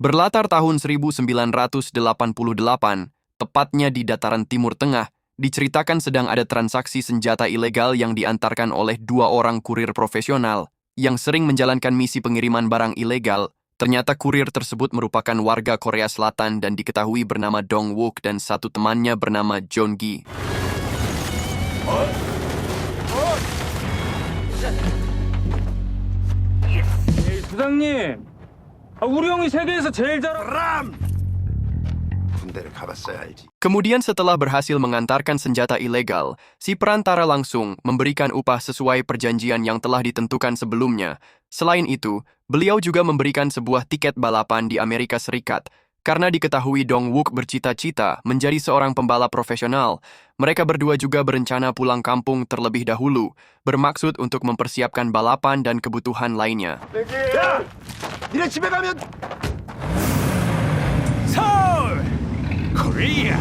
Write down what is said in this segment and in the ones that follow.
Berlatar tahun 1988, tepatnya di dataran Timur Tengah, diceritakan sedang ada transaksi senjata ilegal yang diantarkan oleh dua orang kurir profesional yang sering menjalankan misi pengiriman barang ilegal. Ternyata kurir tersebut merupakan warga Korea Selatan dan diketahui bernama Dong Wook dan satu temannya bernama John Gi. 부장님, 우리 형이 세계에서 제일 군대를 가봤어야 알지. Kemudian setelah berhasil mengantarkan senjata ilegal, si perantara langsung memberikan upah sesuai perjanjian yang telah ditentukan sebelumnya. Selain itu, beliau juga memberikan sebuah tiket balapan di Amerika Serikat. Karena diketahui Dong Wook bercita-cita menjadi seorang pembalap profesional, mereka berdua juga berencana pulang kampung terlebih dahulu, bermaksud untuk mempersiapkan balapan dan kebutuhan lainnya. 야! 니네 집에 가면 서울! 코리아!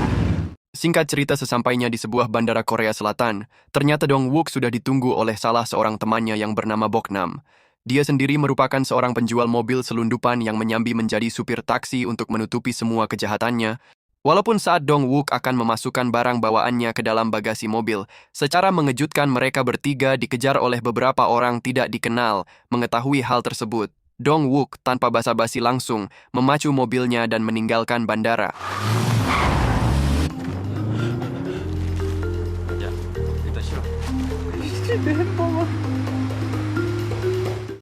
Singkat cerita, sesampainya di sebuah bandara Korea Selatan, ternyata Dong Wook sudah ditunggu oleh salah seorang temannya yang bernama Boknam. Dia sendiri merupakan seorang penjual mobil selundupan yang menyambi menjadi supir taksi untuk menutupi semua kejahatannya. Walaupun saat Dong Wook akan memasukkan barang bawaannya ke dalam bagasi mobil, secara mengejutkan mereka bertiga dikejar oleh beberapa orang tidak dikenal. Mengetahui hal tersebut, Dong Wook tanpa basa-basi langsung memacu mobilnya dan meninggalkan bandara.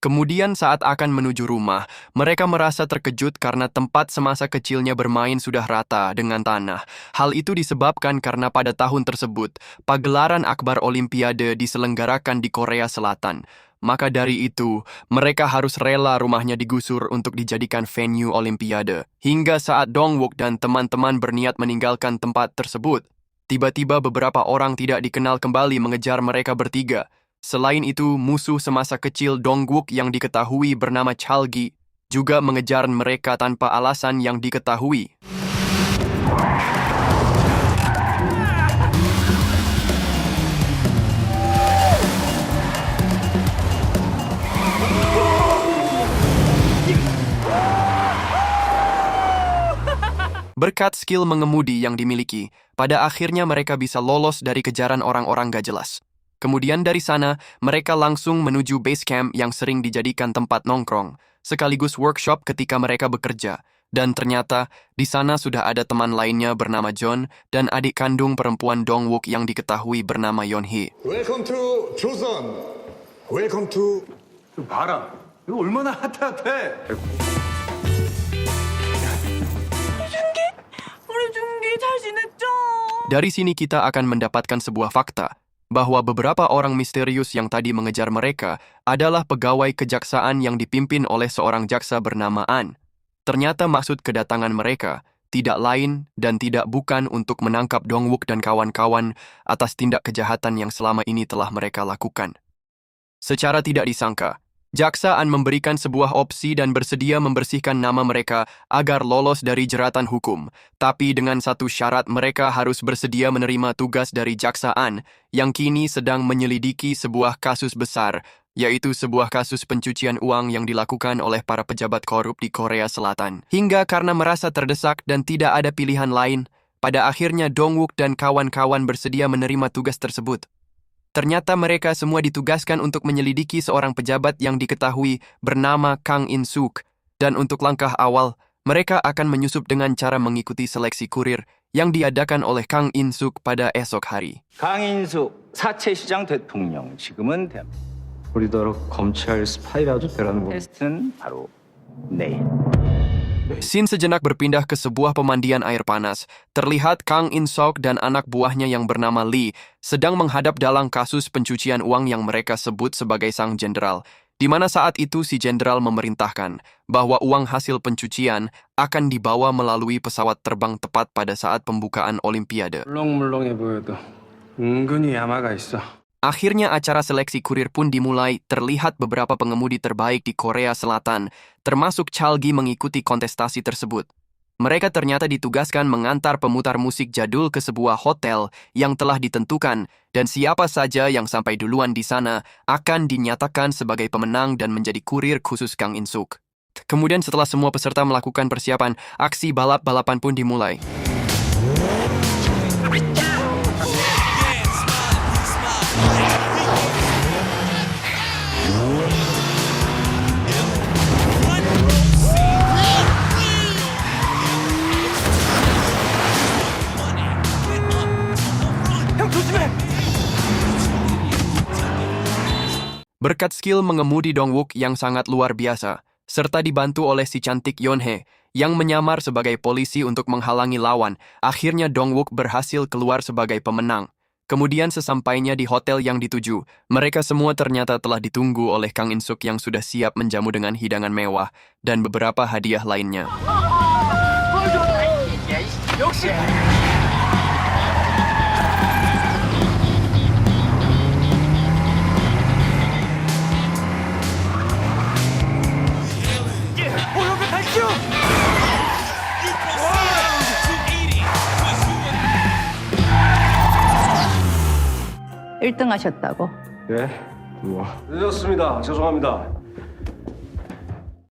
Kemudian saat akan menuju rumah, mereka merasa terkejut karena tempat semasa kecilnya bermain sudah rata dengan tanah. Hal itu disebabkan karena pada tahun tersebut, pagelaran akbar Olimpiade diselenggarakan di Korea Selatan. Maka dari itu, mereka harus rela rumahnya digusur untuk dijadikan venue Olimpiade. Hingga saat Dong Wook dan teman-teman berniat meninggalkan tempat tersebut, tiba-tiba beberapa orang tidak dikenal kembali mengejar mereka bertiga. Selain itu, musuh semasa kecil Dong Wook yang diketahui bernama Chalgi juga mengejar mereka tanpa alasan yang diketahui. Berkat skill mengemudi yang dimiliki, pada akhirnya mereka bisa lolos dari kejaran orang-orang gak jelas. Kemudian dari sana, mereka langsung menuju base camp yang sering dijadikan tempat nongkrong, sekaligus workshop ketika mereka bekerja. Dan ternyata, di sana sudah ada teman lainnya bernama John dan adik kandung perempuan Dong Wook yang diketahui bernama Yeonhee. Welcome to 조선. Welcome to 봐라, 이거 얼마나 핫해. 우리 준기 잘 지냈죠? Dari sini kita akan mendapatkan sebuah fakta, bahwa beberapa orang misterius yang tadi mengejar mereka adalah pegawai kejaksaan yang dipimpin oleh seorang jaksa bernama An. Ternyata maksud kedatangan mereka tidak lain dan tidak bukan untuk menangkap Dong Wook dan kawan-kawan atas tindak kejahatan yang selama ini telah mereka lakukan. Secara tidak disangka, jaksa An memberikan sebuah opsi dan bersedia membersihkan nama mereka agar lolos dari jeratan hukum. Tapi dengan satu syarat, mereka harus bersedia menerima tugas dari jaksa An yang kini sedang menyelidiki sebuah kasus besar, yaitu sebuah kasus pencucian uang yang dilakukan oleh para pejabat korup di Korea Selatan. Hingga karena merasa terdesak dan tidak ada pilihan lain, pada akhirnya Dong Wook dan kawan-kawan bersedia menerima tugas tersebut. Ternyata mereka semua ditugaskan untuk menyelidiki seorang pejabat yang diketahui bernama Kang In-suk. Dan untuk langkah awal, mereka akan menyusup dengan cara mengikuti seleksi kurir yang diadakan oleh Kang In-suk pada esok hari. 강인숙 사채시장 대통령, 지금은 우리도 검찰 스파이라도 되라는 거. 테스트는 바로 내일. Scene sejenak berpindah ke sebuah pemandian air panas. Terlihat Kang In-suk dan anak buahnya yang bernama Lee sedang menghadap dalam kasus pencucian uang yang mereka sebut sebagai sang jenderal, di mana saat itu si jenderal memerintahkan bahwa uang hasil pencucian akan dibawa melalui pesawat terbang tepat pada saat pembukaan Olimpiade. 물렁물렁해 보여도 은근히 야마가 있어. Akhirnya acara seleksi kurir pun dimulai. Terlihat beberapa pengemudi terbaik di Korea Selatan, termasuk Chalgi, mengikuti kontestasi tersebut. Mereka ternyata ditugaskan mengantar pemutar musik jadul ke sebuah hotel yang telah ditentukan, dan siapa saja yang sampai duluan di sana akan dinyatakan sebagai pemenang dan menjadi kurir khusus Kang In-suk. Kemudian setelah semua peserta melakukan persiapan, aksi balap-balapan pun dimulai. Berkat skill mengemudi Dongwook yang sangat luar biasa, serta dibantu oleh si cantik Yeonhae yang menyamar sebagai polisi untuk menghalangi lawan, akhirnya Dongwook berhasil keluar sebagai pemenang. Kemudian sesampainya di hotel yang dituju, mereka semua ternyata telah ditunggu oleh Kang In-suk yang sudah siap menjamu dengan hidangan mewah dan beberapa hadiah lainnya. 일등 하셨다고? 예? 늦었습니다. 죄송합니다.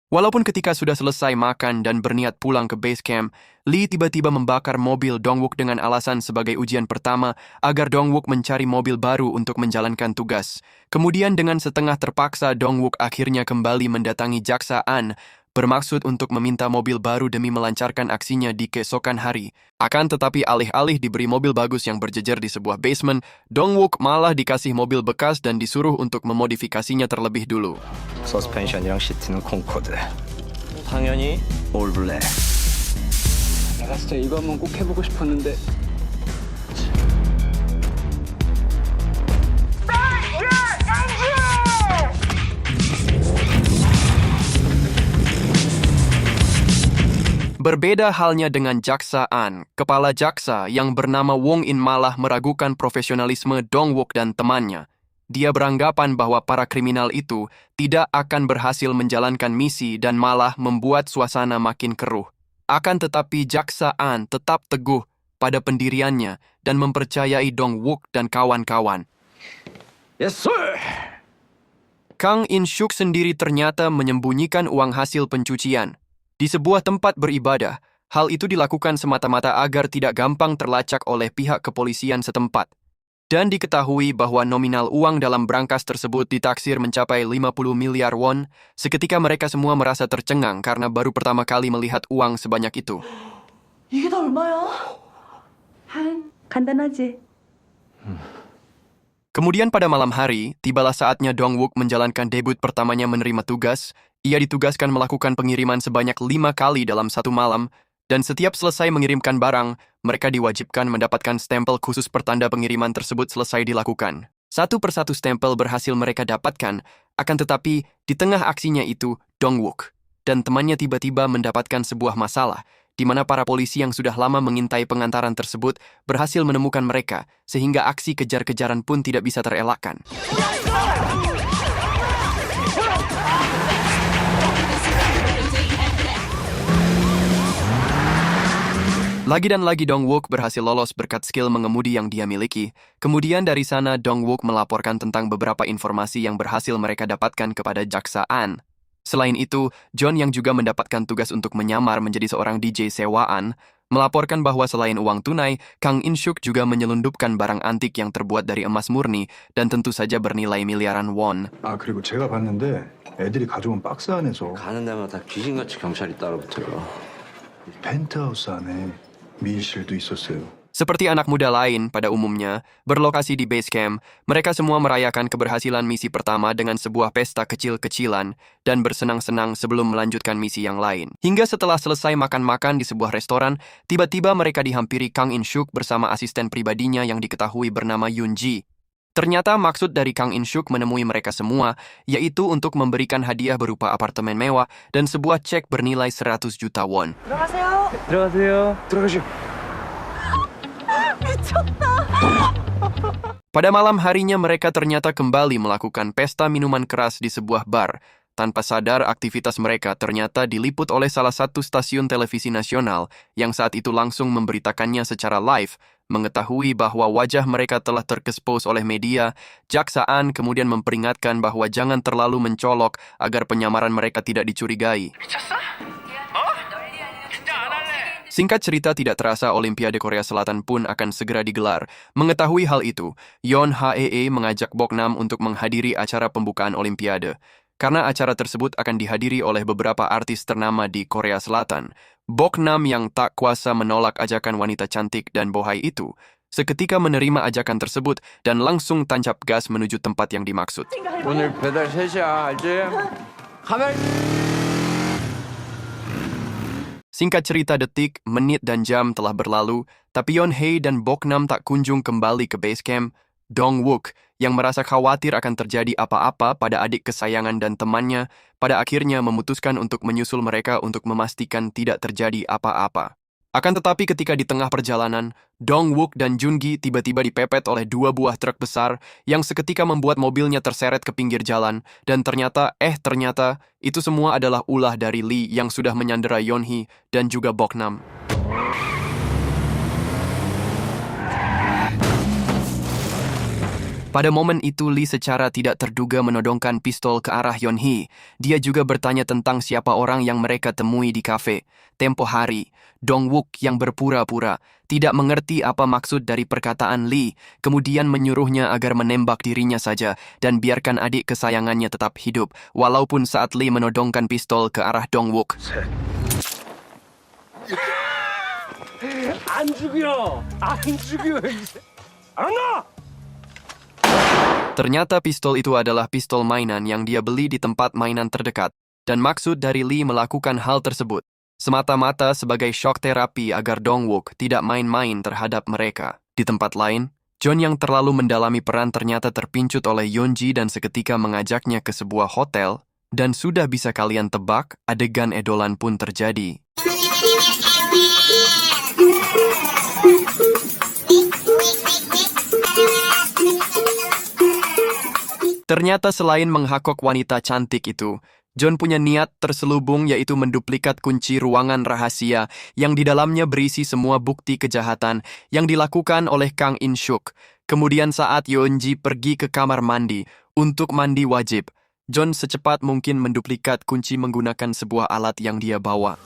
Walaupun ketika sudah selesai makan dan berniat pulang ke base camp, Lee tiba-tiba membakar mobil Dongwook dengan alasan sebagai ujian pertama agar Dongwook mencari mobil baru untuk menjalankan tugas. Kemudian dengan setengah terpaksa Dongwook akhirnya kembali mendatangi Jaksa An, bermaksud untuk meminta mobil baru demi melancarkan aksinya di keesokan hari. Akan tetapi alih-alih diberi mobil bagus yang berjejer di sebuah basement, Dongwook malah dikasih mobil bekas dan disuruh untuk memodifikasinya terlebih dulu. 서스펜션이랑 시트는 콩코드. 당연히 올블랙. 내가 진짜 이거 한번 꼭 해보고 싶었는데. Berbeda halnya dengan Jaksa An, kepala jaksa yang bernama Wong In malah meragukan profesionalisme Dongwook dan temannya. Dia beranggapan bahwa para kriminal itu tidak akan berhasil menjalankan misi dan malah membuat suasana makin keruh. Akan tetapi Jaksa An tetap teguh pada pendiriannya dan mempercayai Dongwook dan kawan-kawan. Yes, sir. Kang In-suk sendiri ternyata menyembunyikan uang hasil pencucian di sebuah tempat beribadah. Hal itu dilakukan semata-mata agar tidak gampang terlacak oleh pihak kepolisian setempat. Dan diketahui bahwa nominal uang dalam brankas tersebut ditaksir mencapai 50 miliar won. Seketika mereka semua merasa tercengang karena baru pertama kali melihat uang sebanyak itu. 이게 다 얼마야? 간단하지. Kemudian pada malam hari, tibalah saatnya Dongwook menjalankan debut pertamanya menerima tugas. Ia ditugaskan melakukan pengiriman sebanyak 5 kali dalam satu malam, dan setiap selesai mengirimkan barang, mereka diwajibkan mendapatkan stempel khusus pertanda pengiriman tersebut selesai dilakukan. Satu persatu stempel berhasil mereka dapatkan, akan tetapi di tengah aksinya itu, Dongwook dan temannya tiba-tiba mendapatkan sebuah masalah, di mana para polisi yang sudah lama mengintai pengantaran tersebut berhasil menemukan mereka, sehingga aksi kejar-kejaran pun tidak bisa terelakkan. Lagi dan lagi Dongwook berhasil lolos berkat skill mengemudi yang dia miliki. Kemudian dari sana Dongwook melaporkan tentang beberapa informasi yang berhasil mereka dapatkan kepada Jaksa An. Selain itu, John yang juga mendapatkan tugas untuk menyamar menjadi seorang DJ sewaan, melaporkan bahwa selain uang tunai, Kang In-suk juga menyelundupkan barang antik yang terbuat dari emas murni dan tentu saja bernilai miliaran won. 아 그리고 제가 봤는데 애들이 가져온 박스 안에서 가는 데마다 귀신같이 경찰이 따라붙어요. 펜트하우스 안에 밀실도 있었어요. Seperti anak muda lain pada umumnya, berlokasi di base camp, mereka semua merayakan keberhasilan misi pertama dengan sebuah pesta kecil-kecilan dan bersenang-senang sebelum melanjutkan misi yang lain. Hingga setelah selesai makan-makan di sebuah restoran, tiba-tiba mereka dihampiri Kang In-suk bersama asisten pribadinya yang diketahui bernama Yoon-ji. Ternyata maksud dari Kang In-suk menemui mereka semua, yaitu untuk memberikan hadiah berupa apartemen mewah dan sebuah cek bernilai 100 juta won. 들어가세요. 들어가시오. Pada malam harinya mereka ternyata kembali melakukan pesta minuman keras di sebuah bar. Tanpa sadar, aktivitas mereka ternyata diliput oleh salah satu stasiun televisi nasional yang saat itu langsung memberitakannya secara live. Mengetahui bahwa wajah mereka telah terkespos oleh media, jaksaan kemudian memperingatkan bahwa jangan terlalu mencolok agar penyamaran mereka tidak dicurigai. Singkat cerita, tidak terasa Olimpiade Korea Selatan pun akan segera digelar. Mengetahui hal itu, Yoon Hae mengajak Boknam untuk menghadiri acara pembukaan Olimpiade. Karena acara tersebut akan dihadiri oleh beberapa artis ternama di Korea Selatan, Boknam yang tak kuasa menolak ajakan wanita cantik dan bohai itu, seketika menerima ajakan tersebut dan langsung tancap gas menuju tempat yang dimaksud. 오늘 배달 3시야, 알지? 가면 Singkat cerita, detik, menit, dan jam telah berlalu, tapi Yeonhae dan Boknam tak kunjung kembali ke base camp. Dongwook, yang merasa khawatir akan terjadi apa-apa pada adik kesayangan dan temannya, pada akhirnya memutuskan untuk menyusul mereka untuk memastikan tidak terjadi apa-apa. Akan tetapi ketika di tengah perjalanan, Dongwook dan Jungi tiba-tiba dipepet oleh 2 buah truk besar yang seketika membuat mobilnya terseret ke pinggir jalan, dan ternyata itu semua adalah ulah dari Lee yang sudah menyandera Yeonhee dan juga Boknam. Pada momen itu, Lee secara tidak terduga menodongkan pistol ke arah Yeonhee. Dia juga bertanya tentang siapa orang yang mereka temui di kafe. Tempo hari, Dongwook yang berpura-pura tidak mengerti apa maksud dari perkataan Lee, kemudian menyuruhnya agar menembak dirinya saja dan biarkan adik kesayangannya tetap hidup, walaupun saat Lee menodongkan pistol ke arah Dongwook. 안 죽여! 안 죽여! 알았나? Ternyata pistol itu adalah pistol mainan yang dia beli di tempat mainan terdekat, dan maksud dari Lee melakukan hal tersebut semata-mata sebagai shock terapi agar Dongwook tidak main-main terhadap mereka. Di tempat lain, John yang terlalu mendalami peran ternyata terpincut oleh Yeonji dan seketika mengajaknya ke sebuah hotel, dan sudah bisa kalian tebak, adegan edolan pun terjadi. Ternyata selain menghakok wanita cantik itu, John punya niat terselubung yaitu menduplikat kunci ruangan rahasia yang di dalamnya berisi semua bukti kejahatan yang dilakukan oleh Kang In-suk. Kemudian saat Yeonji pergi ke kamar mandi untuk mandi wajib, John secepat mungkin menduplikat kunci menggunakan sebuah alat yang dia bawa.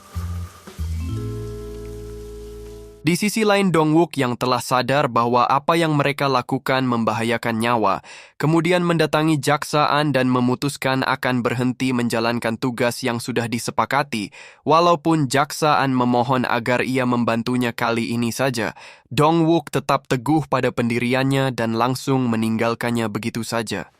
Di sisi lain, Dongwook yang telah sadar bahwa apa yang mereka lakukan membahayakan nyawa, kemudian mendatangi jaksaan dan memutuskan akan berhenti menjalankan tugas yang sudah disepakati, walaupun jaksaan memohon agar ia membantunya kali ini saja. Dongwook tetap teguh pada pendiriannya dan langsung meninggalkannya begitu saja.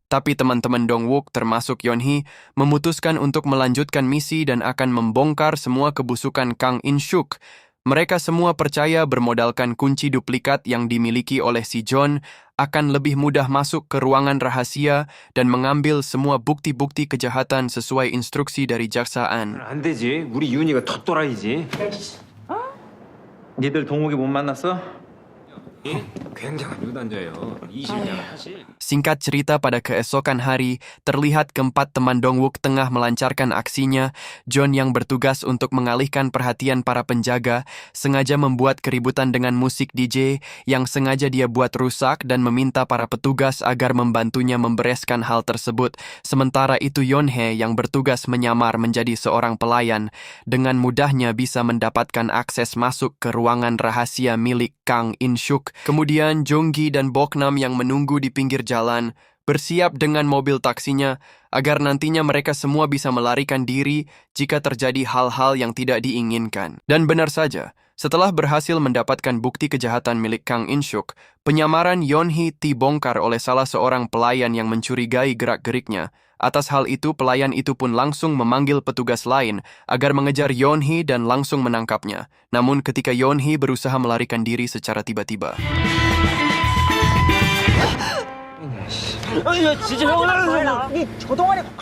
Tapi teman-teman Dongwook termasuk Yeonhee memutuskan untuk melanjutkan misi dan akan membongkar semua kebusukan Kang In-suk. Mereka semua percaya bermodalkan kunci duplikat yang dimiliki oleh si John akan lebih mudah masuk ke ruangan rahasia dan mengambil semua bukti-bukti kejahatan sesuai instruksi dari jaksaan. 안 되지. 우리 이윤이가 덧돌아이지. 니들 동욱이 못 만났어? 굉장한 유단자예요. 20년 하지. Singkat cerita, pada keesokan hari, terlihat keempat teman Dongwook tengah melancarkan aksinya. John yang bertugas untuk mengalihkan perhatian para penjaga, sengaja membuat keributan dengan musik DJ yang sengaja dia buat rusak dan meminta para petugas agar membantunya membereskan hal tersebut. Sementara itu Yeonhae yang bertugas menyamar menjadi seorang pelayan, dengan mudahnya bisa mendapatkan akses masuk ke ruangan rahasia milik Kang In-suk. Kemudian Jungi dan Boknam yang menunggu di pinggir jalan, bersiap dengan mobil taksinya agar nantinya mereka semua bisa melarikan diri jika terjadi hal-hal yang tidak diinginkan. Dan benar saja, setelah berhasil mendapatkan bukti kejahatan milik Kang In-suk, penyamaran Yeonhee dibongkar oleh salah seorang pelayan yang mencurigai gerak-geriknya. Atas hal itu, pelayan itu pun langsung memanggil petugas lain agar mengejar Yeonhee dan langsung menangkapnya. Namun ketika Yeonhee berusaha melarikan diri secara tiba-tiba,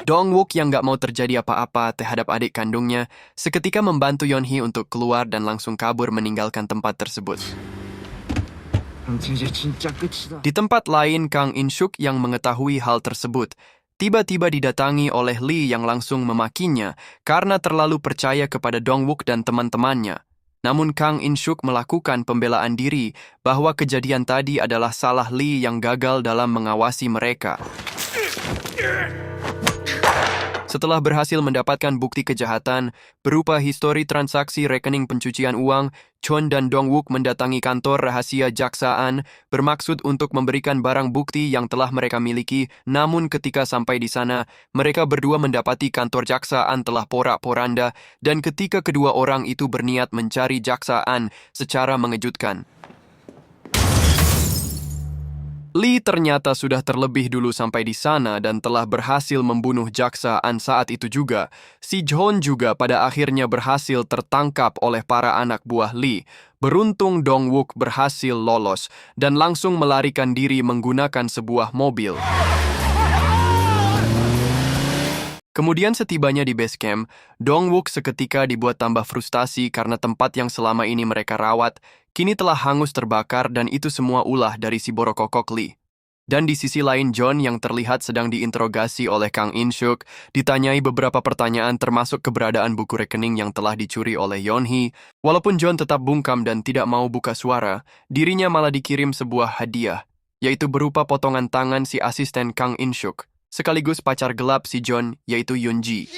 Dongwook yang gak mau terjadi apa-apa terhadap adik kandungnya, seketika membantu Yeonhee untuk keluar dan langsung kabur meninggalkan tempat tersebut. 이제 진짜 끝이다. Di tempat lain, Kang In-suk yang mengetahui hal tersebut tiba-tiba didatangi oleh Lee yang langsung memakinya karena terlalu percaya kepada Dong-wook dan teman-temannya. Namun Kang In-suk melakukan pembelaan diri bahwa kejadian tadi adalah salah Lee yang gagal dalam mengawasi mereka. Setelah berhasil mendapatkan bukti kejahatan berupa histori transaksi rekening pencucian uang, Chon dan Dong-wook mendatangi kantor rahasia jaksaan bermaksud untuk memberikan barang bukti yang telah mereka miliki. Namun ketika sampai di sana, mereka berdua mendapati kantor jaksaan telah porak-poranda dan ketika kedua orang itu berniat mencari jaksaan secara mengejutkan. Lee ternyata sudah terlebih dulu sampai di sana dan telah berhasil membunuh jaksaan saat itu juga. Si John juga pada akhirnya berhasil tertangkap oleh para anak buah Lee. Beruntung Dong-wook berhasil lolos dan langsung melarikan diri menggunakan sebuah mobil. Kemudian setibanya di base camp, Dong-wook seketika dibuat tambah frustasi karena tempat yang selama ini mereka rawat kini telah hangus terbakar dan itu semua ulah dari si borokokok Lee. Dan di sisi lain, John yang terlihat sedang diinterogasi oleh Kang In-suk ditanyai beberapa pertanyaan termasuk keberadaan buku rekening yang telah dicuri oleh Yeon-hee. Walaupun John tetap bungkam dan tidak mau buka suara, dirinya malah dikirim sebuah hadiah, yaitu berupa potongan tangan si asisten Kang In-suk, sekaligus pacar gelap si John, yaitu Yoon-ji.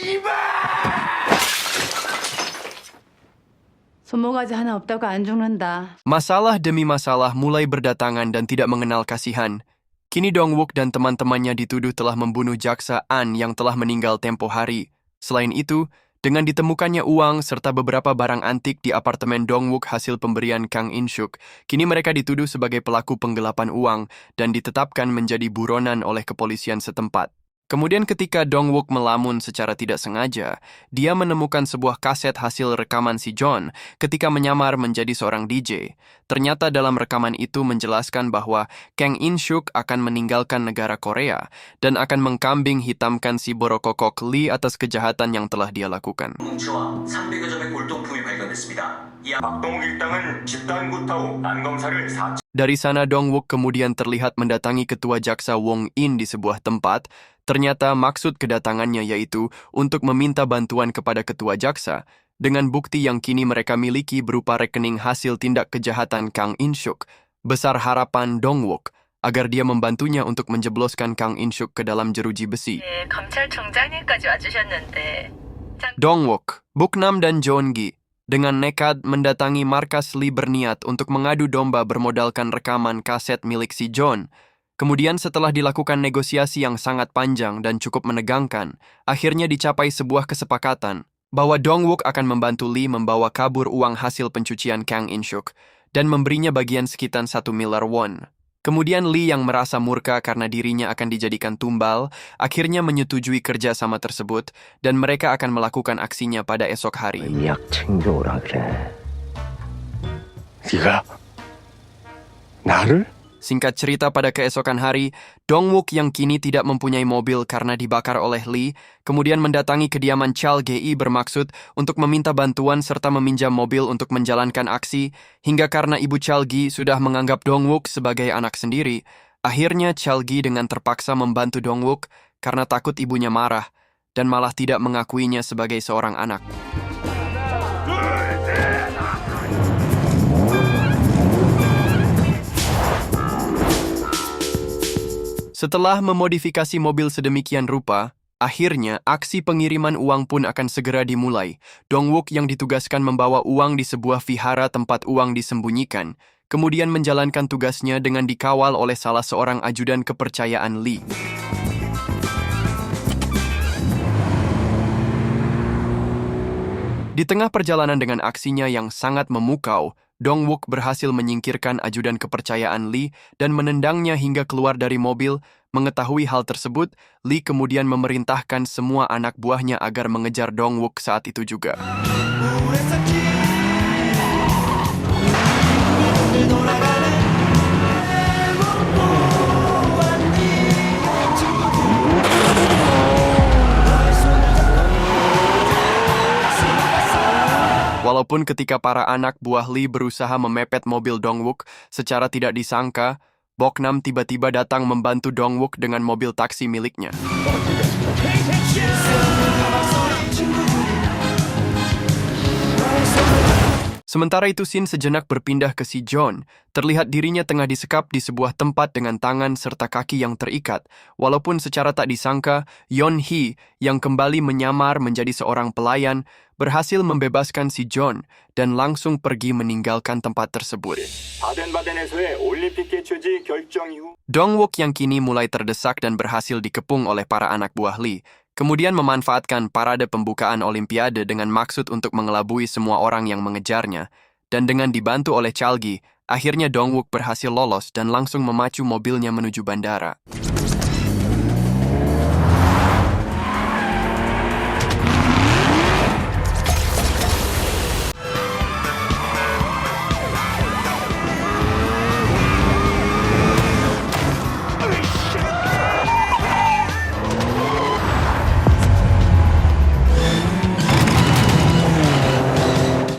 손모가지 하나 없다고 안 죽는다. Masalah demi masalah mulai berdatangan dan tidak mengenal kasihan. Kini Dong-wook dan teman-temannya dituduh telah membunuh jaksaan yang telah meninggal tempo hari. Selain itu, dengan ditemukannya uang serta beberapa barang antik di apartemen Dong-wook hasil pemberian Kang In-suk, kini mereka dituduh sebagai pelaku penggelapan uang dan ditetapkan menjadi buronan oleh kepolisian setempat. Kemudian ketika Dong-wook melamun secara tidak sengaja, dia menemukan sebuah kaset hasil rekaman si John ketika menyamar menjadi seorang DJ. Ternyata dalam rekaman itu menjelaskan bahwa Kang In-suk akan meninggalkan negara Korea dan akan mengkambing hitamkan si borokokok Lee atas kejahatan yang telah dia lakukan. 뭉치와 300여 점의 골동품이 발견됐습니다. 이 박동욱 일당은 집단 구타 후 안검사를 4차 Dari sana Dong-wook kemudian terlihat mendatangi ketua jaksa Wong In di sebuah tempat. Ternyata maksud kedatangannya yaitu untuk meminta bantuan kepada ketua jaksa dengan bukti yang kini mereka miliki berupa rekening hasil tindak kejahatan Kang In-suk. Besar harapan Dong-wook agar dia membantunya untuk menjebloskan Kang In-suk ke dalam jeruji besi. 감찰청장님까지 와주셨는데. Dong-wook, Buknam dan Jeon-gi dengan nekat mendatangi markas Lee berniat untuk mengadu domba bermodalkan rekaman kaset milik si John. Kemudian setelah dilakukan negosiasi yang sangat panjang dan cukup menegangkan, akhirnya dicapai sebuah kesepakatan bahwa Dong-wook akan membantu Lee membawa kabur uang hasil pencucian Kang In-suk dan memberinya bagian sekitar 1 miliar won. Kemudian Lee yang merasa murka karena dirinya akan dijadikan tumbal, akhirnya menyetujui kerjasama tersebut dan mereka akan melakukan aksinya pada esok hari. 약 챙겨오라 그래. 네가 나를? Singkat cerita, pada keesokan hari, Dong-wook yang kini tidak mempunyai mobil karena dibakar oleh Lee, kemudian mendatangi kediaman Chal Gi bermaksud untuk meminta bantuan serta meminjam mobil untuk menjalankan aksi, hingga karena ibu Chal Gi sudah menganggap Dong-wook sebagai anak sendiri, akhirnya Chal Gi dengan terpaksa membantu Dong-wook karena takut ibunya marah dan malah tidak mengakuinya sebagai seorang anak. Setelah memodifikasi mobil sedemikian rupa, akhirnya aksi pengiriman uang pun akan segera dimulai. Dong-wook yang ditugaskan membawa uang di sebuah vihara tempat uang disembunyikan, kemudian menjalankan tugasnya dengan dikawal oleh salah seorang ajudan kepercayaan Lee. Di tengah perjalanan dengan aksinya yang sangat memukau, Dong-wook berhasil menyingkirkan ajudan kepercayaan Lee dan menendangnya hingga keluar dari mobil. Mengetahui hal tersebut, Lee kemudian memerintahkan semua anak buahnya agar mengejar Dong-wook saat itu juga. Walaupun ketika para anak buah Lee berusaha memepet mobil Dongwook secara tidak disangka, Boknam tiba-tiba datang membantu Dongwook dengan mobil taksi miliknya. Sementara itu, Shin sejenak berpindah ke si John. Terlihat dirinya tengah disekap di sebuah tempat dengan tangan serta kaki yang terikat. Walaupun secara tak disangka, Yeon-hee yang kembali menyamar menjadi seorang pelayan berhasil membebaskan si John dan langsung pergi meninggalkan tempat tersebut. Dongwook yang kini mulai terdesak dan berhasil dikepung oleh para anak buah Lee, kemudian memanfaatkan parade pembukaan Olimpiade dengan maksud untuk mengelabui semua orang yang mengejarnya, dan dengan dibantu oleh Chalgi, akhirnya Dongwook berhasil lolos dan langsung memacu mobilnya menuju bandara.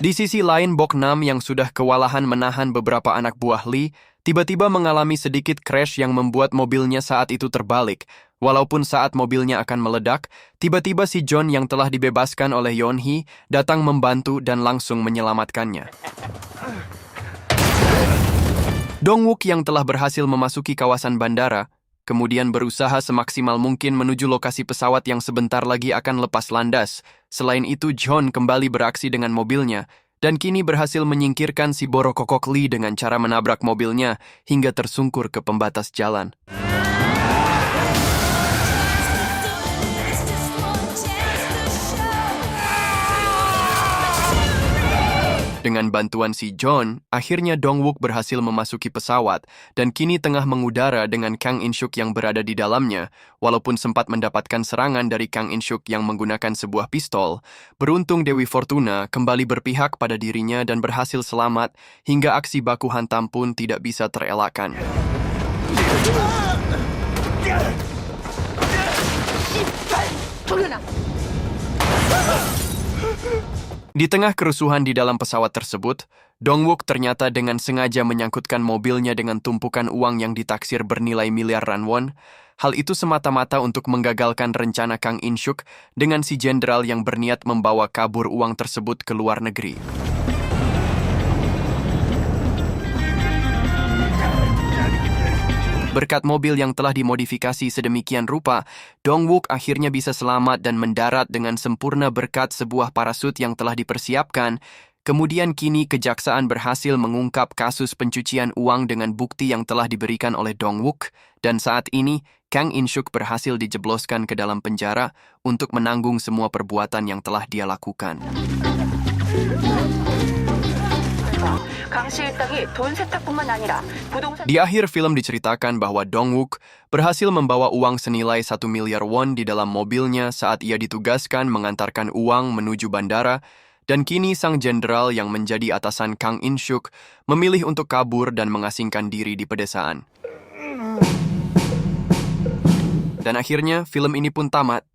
Di sisi lain, Boknam yang sudah kewalahan menahan beberapa anak buah Lee, tiba-tiba mengalami sedikit crash yang membuat mobilnya saat itu terbalik. Walaupun saat mobilnya akan meledak, tiba-tiba si John yang telah dibebaskan oleh Yeon-hee datang membantu dan langsung menyelamatkannya. Dongwook yang telah berhasil memasuki kawasan bandara, kemudian berusaha semaksimal mungkin menuju lokasi pesawat yang sebentar lagi akan lepas landas. Selain itu, John kembali beraksi dengan mobilnya, dan kini berhasil menyingkirkan si Borokokok Lee dengan cara menabrak mobilnya hingga tersungkur ke pembatas jalan. Dengan bantuan si John, akhirnya Dongwook berhasil memasuki pesawat dan kini tengah mengudara dengan Kang In-suk yang berada di dalamnya. Walaupun sempat mendapatkan serangan dari Kang In-suk yang menggunakan sebuah pistol, beruntung Dewi Fortuna kembali berpihak pada dirinya dan berhasil selamat hingga aksi baku hantam pun tidak bisa terelakkan. Di tengah kerusuhan di dalam pesawat tersebut, Dongwook ternyata dengan sengaja menyangkutkan mobilnya dengan tumpukan uang yang ditaksir bernilai miliaran won. Hal itu semata-mata untuk menggagalkan rencana Kang In-suk dengan si jenderal yang berniat membawa kabur uang tersebut ke luar negeri. Berkat mobil yang telah dimodifikasi sedemikian rupa, Dongwook akhirnya bisa selamat dan mendarat dengan sempurna berkat sebuah parasut yang telah dipersiapkan. Kemudian kini kejaksaan berhasil mengungkap kasus pencucian uang dengan bukti yang telah diberikan oleh Dongwook, dan saat ini Kang In-suk berhasil dijebloskan ke dalam penjara untuk menanggung semua perbuatan yang telah dia lakukan. Di akhir film diceritakan bahwa Dongwook berhasil membawa uang senilai 1 miliar won di dalam mobilnya saat ia ditugaskan mengantarkan uang menuju bandara, dan kini sang jenderal yang menjadi atasan Kang In-suk memilih untuk kabur dan mengasingkan diri di pedesaan. Dan akhirnya film ini pun tamat.